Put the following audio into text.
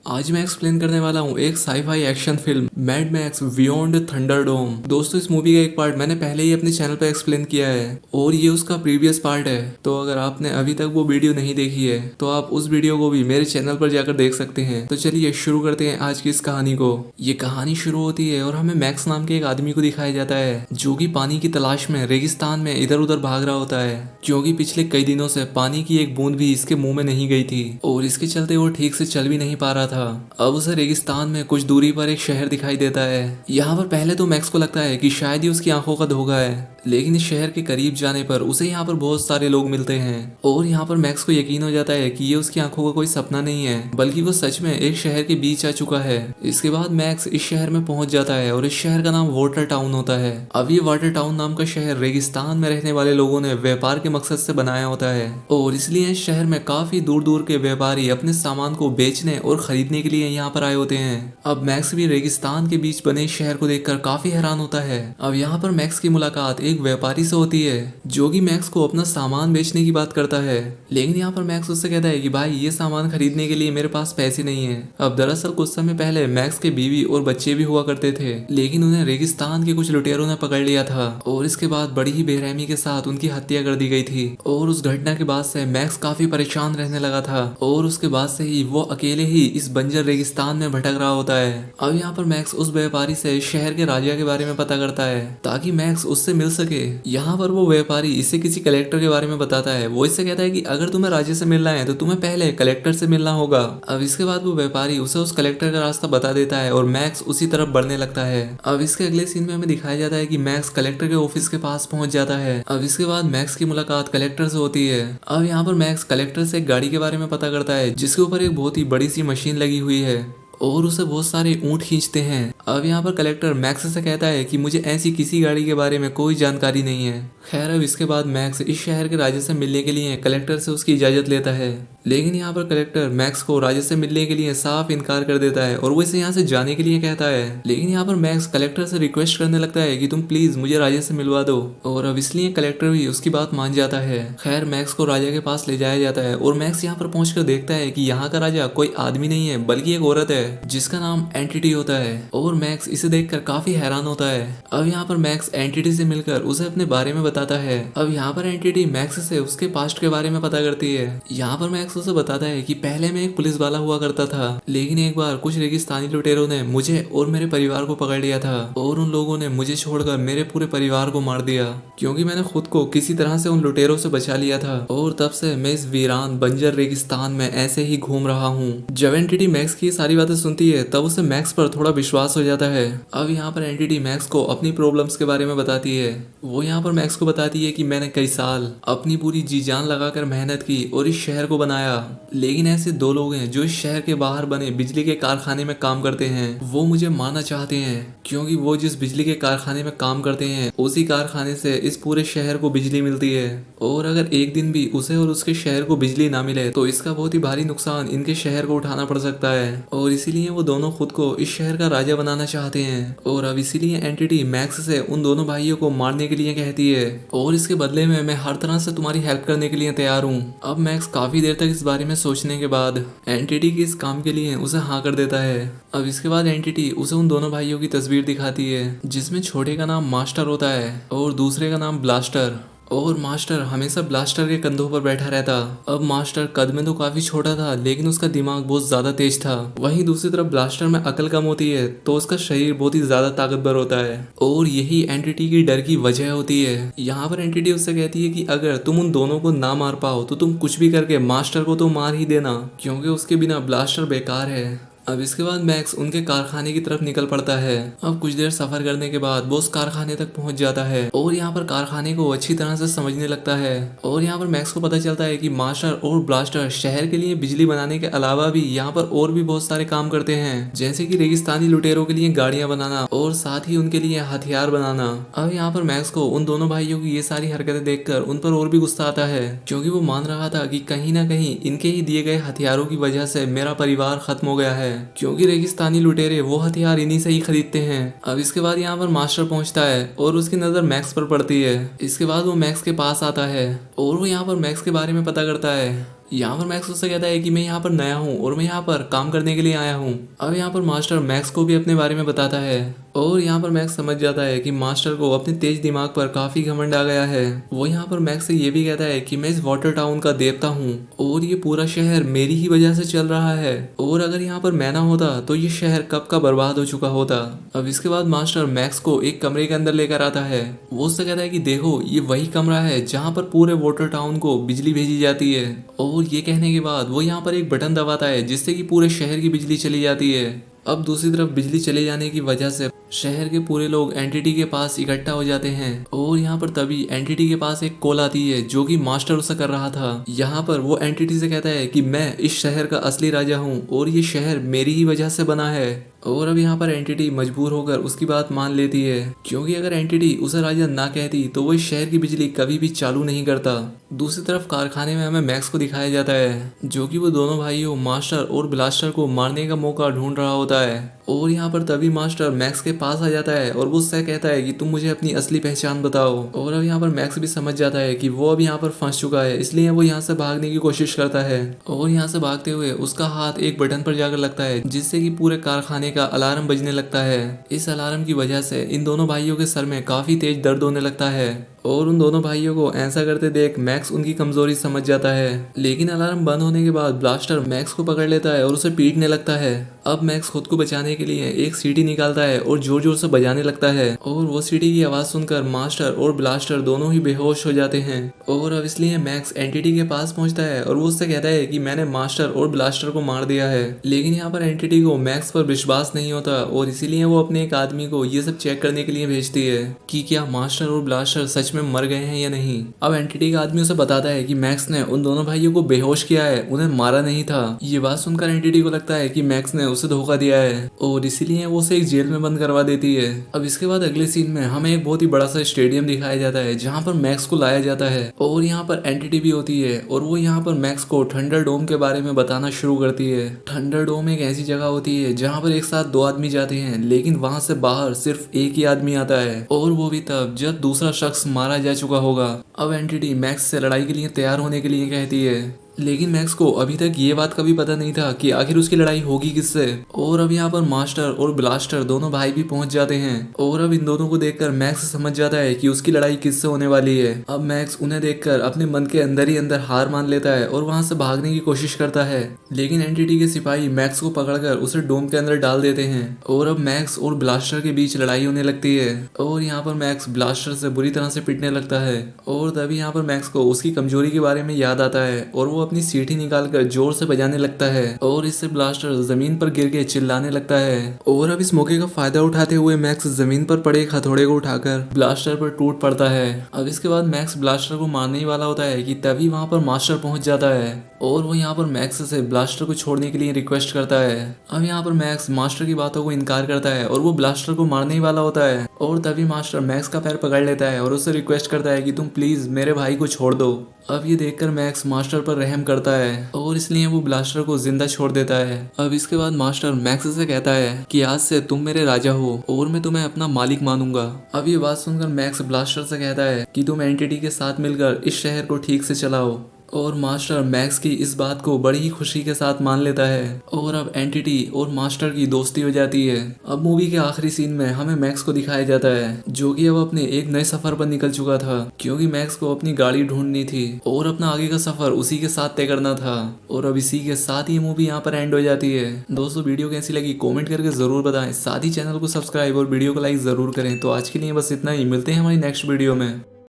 आज मैं एक्सप्लेन करने वाला हूँ एक sci-fi action film mad max beyond Thunderdome. दोस्तों इस मूवी का एक पार्ट मैंने पहले ही अपने चैनल पर एक्सप्लेन किया है और ये उसका प्रीवियस पार्ट है। तो अगर आपने अभी तक वो वीडियो नहीं देखी है तो आप उस वीडियो को भी मेरे चैनल पर जाकर देख सकते हैं। तो चलिए शुरू करते हैं आज की इस कहानी को। ये कहानी शुरू होती है और हमें मैक्स नाम के एक आदमी को दिखाया जाता है जो कि पानी की तलाश में रेगिस्तान में इधर उधर भाग रहा होता है, क्योंकि पिछले कई दिनों से पानी की एक बूंद भी इसके मुंह में नहीं गई थी और इसके चलते वो ठीक से चल भी नहीं पा रहा था। अब उसे रेगिस्तान में कुछ दूरी पर एक शहर दिखाई देता है। यहाँ पर पहले तो मैक्स को लगता है कि शायद ही उसकी आंखों का धोखा है, लेकिन इस शहर के करीब जाने पर उसे यहाँ पर बहुत सारे लोग मिलते हैं और यहाँ पर मैक्स को यकीन हो जाता है कि ये उसकी आंखों का कोई सपना नहीं है बल्कि वो सच में एक शहर के बीच आ चुका है। इसके बाद मैक्स इस शहर में पहुंच जाता है और इस शहर का नाम वाटर टाउन होता है। अब ये वाटर टाउन नाम का शहर रेगिस्तान में रहने वाले लोगों ने व्यापार के मकसद से बनाया होता है और इसलिए इस शहर में काफी दूर दूर के व्यापारी अपने सामान को बेचने और खरीदने के लिए यहाँ पर आए होते हैं। अब मैक्स भी रेगिस्तान के बीच बने इस शहर को देखकर काफी हैरान होता है। अब यहाँ पर मैक्स की मुलाकात एक व्यापारी से होती है जो कि मैक्स को अपना सामान बेचने की बात करता है, लेकिन यहाँ पर मैक्स उससे कहता है कि भाई ये सामान खरीदने के लिए मेरे पास पैसे नहीं है। अब दरअसल कुछ समय पहले मैक्स के बीवी और बच्चे भी हुआ करते थे, लेकिन उन्हें रेगिस्तान के कुछ लुटेरों ने पकड़ लिया था और इसके बाद बड़ी ही बेरहमी के साथ उनकी हत्या कर दी गई थी। और उस घटना के बाद से मैक्स काफी परेशान रहने लगा था और उसके बाद से ही वो अकेले ही इस बंजर रेगिस्तान में भटक रहा होता है। अब यहाँ पर मैक्स उस व्यापारी से शहर के राजा के बारे में पता करता है ताकि मैक्स उससे मिल सके। यहाँ पर वो व्यापारी इसे किसी कलेक्टर के बारे में बताता है। वो इससे कहता है कि अगर तुम्हें राजा से मिलना है तो तुम्हें पहले कलेक्टर से मिलना होगा। अब इसके बाद वो व्यापारी उसे उस कलेक्टर का रास्ता बता देता है और मैक्स उसी तरफ बढ़ने लगता है। अब इसके अगले सीन में हमें दिखाया जाता है कि मैक्स कलेक्टर के ऑफिस के पास पहुंच जाता है। अब इसके बाद मैक्स की मुलाकात कलेक्टर से होती है। अब यहाँ पर मैक्स कलेक्टर से एक गाड़ी के बारे में पता करता है जिसके ऊपर एक बहुत ही बड़ी सी मशीन लगी हुई है और उसे बहुत सारे ऊंट खींचते हैं। अब यहाँ पर कलेक्टर मैक्स से कहता है कि मुझे ऐसी किसी गाड़ी के बारे में कोई जानकारी नहीं है। खैर अब इसके बाद मैक्स इस शहर के राजा से मिलने के लिए कलेक्टर से उसकी इजाजत लेता है, लेकिन यहाँ पर कलेक्टर मैक्स को राजा से मिलने के लिए साफ इनकार कर देता है और वो इसे यहाँ से जाने के लिए कहता है। लेकिन यहाँ पर मैक्स कलेक्टर से रिक्वेस्ट करने लगता है कि तुम प्लीज मुझे राजा से मिलवा दो और अब इसलिए कलेक्टर भी उसकी बात मान जाता है। खैर मैक्स को राजा के पास ले जाया जाता है और मैक्स यहाँ पर पहुंचकर देखता है कि यहाँ का राजा कोई आदमी नहीं है बल्कि एक औरत है जिसका नाम एंटिटी होता है और मैक्स इसे देखकर काफी हैरान होता है। अब यहाँ पर मैक्स एंटिटी से मिलकर उसे अपने बारे में बताता है। अब यहाँ पर एंटिटी मैक्स से उसके पास्ट के बारे में पता करती है। यहाँ पर मैक्स उसे बताता है कि पहले मैं एक पुलिस वाला हुआ करता था, लेकिन एक बार कुछ रेगिस्तानी लुटेरों ने मुझे और मेरे परिवार को पकड़ लिया था और उन लोगों ने मुझे छोड़कर मेरे पूरे परिवार को मार दिया क्योंकि मैंने खुद को किसी तरह से उन लुटेरों से बचा लिया था और तब से मैं इस वीरान बंजर रेगिस्तान में ऐसे ही घूम रहा हूँ। जब एंटिटी मैक्स की सारी बातें सुनती है तब उसे मैक्स पर थोड़ा विश्वास हो जाता है। अब यहाँ पर एंटिटी मैक्स को अपनी प्रॉब्लम्स के बारे में बताती है। वो यहाँ पर मैक्स को बताती है कि मैंने कई साल अपनी पूरी जी जान लगाकर मेहनत की और इस शहर को बनाया, लेकिन ऐसे दो लोग हैं जो इस शहर के बाहर बने बिजली के कारखाने में काम करते हैं। वो मुझे मारना चाहते हैं क्योंकि वो जिस बिजली के कारखाने में काम करते हैं उसी कारखाने से इस पूरे शहर को बिजली मिलती है और अगर एक दिन भी उसे और उसके शहर को बिजली ना मिले तो इसका बहुत ही भारी नुकसान इनके शहर को उठाना पड़ सकता है और इसीलिए वो दोनों खुद को इस शहर का राजा बनाना चाहते हैं। और अब इसीलिए एंटिटी मैक्स से उन दोनों भाइयों को मारने के लिए कहती है और इसके बदले में मैं हर तरह से तुम्हारी हेल्प करने के लिए तैयार हूँ। अब मैक्स काफी देर तक इस बारे में सोचने के बाद एंटिटी के इस काम के लिए उसे हाँ कर देता है। अब इसके बाद एंटिटी उसे उन दोनों भाइयों की तस्वीर दिखाती है जिसमें छोटे का नाम मास्टर होता है और दूसरे का नाम ब्लास्टर और मास्टर हमेशा ब्लास्टर के कंधों पर बैठा रहता। अब मास्टर कद में तो काफी छोटा था लेकिन उसका दिमाग बहुत ज्यादा तेज था। वहीं दूसरी तरफ ब्लास्टर में अकल कम होती है तो उसका शरीर बहुत ही ज्यादा ताकतवर होता है और यही एंटिटी की डर की वजह होती है। यहाँ पर एंटिटी उससे कहती है कि अगर तुम उन दोनों को ना मार पाओ तो तुम कुछ भी करके मास्टर को तो मार ही देना क्योंकि उसके बिना ब्लास्टर बेकार है। अब इसके बाद मैक्स उनके कारखाने की तरफ निकल पड़ता है। अब कुछ देर सफर करने के बाद वो उस कारखाने तक पहुंच जाता है और यहाँ पर कारखाने को अच्छी तरह से समझने लगता है और यहाँ पर मैक्स को पता चलता है कि मास्टर और ब्लास्टर शहर के लिए बिजली बनाने के अलावा भी यहाँ पर और भी बहुत सारे काम करते हैं, जैसे कि रेगिस्तानी लुटेरों के लिए गाड़ियां बनाना और साथ ही उनके लिए हथियार बनाना। अब यहाँ पर मैक्स को उन दोनों भाइयों की ये सारी हरकतें देखकर उन पर और भी गुस्सा आता है क्योंकि वो मान रहा था कि कहीं ना कहीं इनके ही दिए गए हथियारों की वजह से मेरा परिवार खत्म हो गया है क्योंकि रेगिस्तानी लुटेरे वो हथियार इन्हीं से ही खरीदते हैं। अब इसके बाद यहाँ पर मास्टर पहुंचता है और उसकी नजर मैक्स पर पड़ती है। इसके बाद वो मैक्स के पास आता है और वो यहाँ पर मैक्स के बारे में पता करता है। यहाँ पर मैक्स उससे कहता है कि मैं यहाँ पर नया हूँ और मैं यहाँ पर काम करने के लिए आया हूँ। अब यहाँ पर मास्टर मैक्स को भी अपने बारे में बताता है और यहाँ पर मैक्स समझ जाता है कि मास्टर को अपने तेज दिमाग पर काफी घमंड आ गया है। वो यहाँ पर मैक्स से ये भी कहता है कि मैं इस वाटर टाउन का देवता हूँ और ये पूरा शहर मेरी ही वजह से चल रहा है, और अगर यहाँ पर मैं ना होता तो ये शहर कब का बर्बाद हो चुका होता। अब इसके बाद मास्टर मैक्स को एक कमरे के अंदर लेकर आता है। वो उससे कहता है कि देखो ये वही कमरा है जहाँ पर पूरे वाटर टाउन को बिजली भेजी जाती है, और ये कहने के बाद वो यहाँ पर एक बटन दबाता है जिससे कि पूरे शहर की बिजली चली जाती है। अब दूसरी तरफ बिजली चले जाने की वजह से शहर के पूरे लोग एंटिटी के पास इकट्ठा हो जाते हैं, और यहाँ पर तभी एंटिटी के पास एक कॉल आती है जो कि मास्टर उसे कर रहा था। यहाँ पर वो एंटिटी से कहता है कि मैं इस शहर का असली राजा हूँ और ये शहर मेरी ही वजह से बना है। और अब यहाँ पर एंटिटी मजबूर होकर उसकी बात मान लेती है, क्योंकि अगर एंटिटी उसे राजा ना कहती तो वो इस शहर की बिजली कभी भी चालू नहीं करता। दूसरी तरफ कारखाने में हमें मैक्स को दिखाया जाता है जो कि वो दोनों भाइयों मास्टर और ब्लास्टर को मारने का मौका ढूंढ रहा होता है। और यहाँ पर तभी मास्टर मैक्स के पास आ जाता है और वो उससे कहता है कि तुम मुझे अपनी असली पहचान बताओ। और अब यहाँ पर मैक्स भी समझ जाता है कि वो अब यहाँ पर फंस चुका है, इसलिए वो यहाँ से भागने की कोशिश करता है। और यहाँ से भागते हुए उसका हाथ एक बटन पर जाकर लगता है जिससे कि पूरे कारखाने का अलार्म बजने लगता है। इस अलार्म की वजह से इन दोनों भाइयों के सर में काफी तेज दर्द होने लगता है, और उन दोनों भाइयों को ऐसा करते देख मैक्स उनकी कमजोरी समझ जाता है। लेकिन अलार्म बंद होने के बाद ब्लास्टर मैक्स को पकड़ लेता है और उसे पीटने लगता है। अब मैक्स खुद को बचाने के लिए एक सीटी निकालता है और जोर जोर से बजाने लगता है, और वो सीटी की आवाज सुनकर मास्टर और ब्लास्टर दोनों ही बेहोश हो जाते हैं। और अब इसलिए मैक्स एंटिटी के पास पहुंचता है और वो उससे कहता है कि मैंने मास्टर और ब्लास्टर को मार दिया है। लेकिन यहाँ पर एंटिटी को मैक्स पर विश्वास नहीं होता, और इसीलिए वो अपने एक आदमी को ये सब चेक करने के लिए भेजती है कि क्या मास्टर और ब्लास्टर सच में मर गए हैं या नहीं। अब एंटिटी का आदमी उसे बताता है कि मैक्स ने उन दोनों भाइयों को बेहोश किया है, उन्हें मारा नहीं था। ये बात सुनकर एंटिटी को लगता है कि मैक्स ने उसे धोखा दिया है, और इसीलिए वो उसे एक जेल में बंद करवा देती है। अब इसके बाद अगले सीन में हमें एक बहुत ही बड़ा सा स्टेडियम दिखाया जाता है जहाँ पर मैक्स को लाया जाता है, और यहाँ पर एंटिटी भी होती है, और वो यहाँ पर मैक्स को थंडर डोम के बारे में बताना शुरू करती है। थंडर डोम एक ऐसी जगह होती है जहाँ पर एक साथ दो आदमी जाते हैं, लेकिन वहां से बाहर सिर्फ एक ही आदमी आता है, और वो भी तब जब दूसरा शख्स मारा जा चुका होगा। अब एंटिटी मैक्स से लड़ाई के लिए तैयार होने के लिए कहती है, लेकिन मैक्स को अभी तक ये बात कभी पता नहीं था कि आखिर उसकी लड़ाई होगी किससे। और अब यहाँ पर मास्टर और ब्लास्टर दोनों भाई भी पहुंच जाते हैं, और अब इन दोनों को देखकर मैक्स समझ जाता है कि उसकी लड़ाई किससे होने वाली है। अब मैक्स उन्हें देखकर अपने मन के अंदर ही अंदर हार मान लेता है और वहां से भागने की कोशिश करता है, लेकिन एंटिटी के सिपाही मैक्स को पकड़कर उसे डोम के अंदर डाल देते हैं, और अब मैक्स और ब्लास्टर के बीच लड़ाई होने लगती है। और यहाँ पर मैक्स ब्लास्टर से बुरी तरह से पिटने लगता है, और तभी यहाँ पर मैक्स को उसकी कमजोरी के बारे में याद आता है, और वो अपनी सीटी निकालकर जोर से बजाने लगता है, और इससे ब्लास्टर जमीन पर गिर के चिल्लाने लगता है। और अब इस मौके का फायदा उठाते हुए मैक्स जमीन पर पड़े एक हथौड़े को उठाकर ब्लास्टर पर टूट पड़ता है। अब इसके बाद मैक्स ब्लास्टर को मारने ही वाला होता है कि तभी वहां पर मास्टर पहुंच जाता है, और वो यहाँ पर मैक्स से ब्लास्टर को छोड़ने के लिए रिक्वेस्ट करता है। अब यहाँ पर मैक्स मास्टर की बातों को इनकार करता है और वो ब्लास्टर को मारने ही वाला होता है, और तभी मास्टर मैक्स का पैर पकड़ लेता है और उससे रिक्वेस्ट करता है कि तुम प्लीज मेरे भाई को छोड़ दो। अब ये देखकर मैक्स मास्टर पर रहम करता है, और इसलिए वो ब्लास्टर को जिंदा छोड़ देता है। अब इसके बाद मास्टर मैक्स से कहता है कि आज से तुम मेरे राजा हो और मैं तुम्हें अपना मालिक मानूंगा। अब ये बात सुनकर मैक्स ब्लास्टर से कहता है कि तुम एंटिटी के साथ मिलकर इस शहर को ठीक से चलाओ, और मास्टर मैक्स की इस बात को बड़ी ही खुशी के साथ मान लेता है, और अब एंटिटी और मास्टर की दोस्ती हो जाती है। अब मूवी के आखिरी सीन में हमें मैक्स को दिखाया जाता है जो कि अब अपने एक नए सफर पर निकल चुका था, क्योंकि मैक्स को अपनी गाड़ी ढूंढनी थी और अपना आगे का सफर उसी के साथ तय करना था। और अब इसी के साथ ही मूवी यहाँ पर एंड हो जाती है। दोस्तों वीडियो कैसी लगी कॉमेंट करके जरूर बताएं, साथ ही चैनल को सब्सक्राइब और वीडियो को लाइक जरूर करें। तो आज के लिए बस इतना ही, मिलते हैं हमारी नेक्स्ट वीडियो में।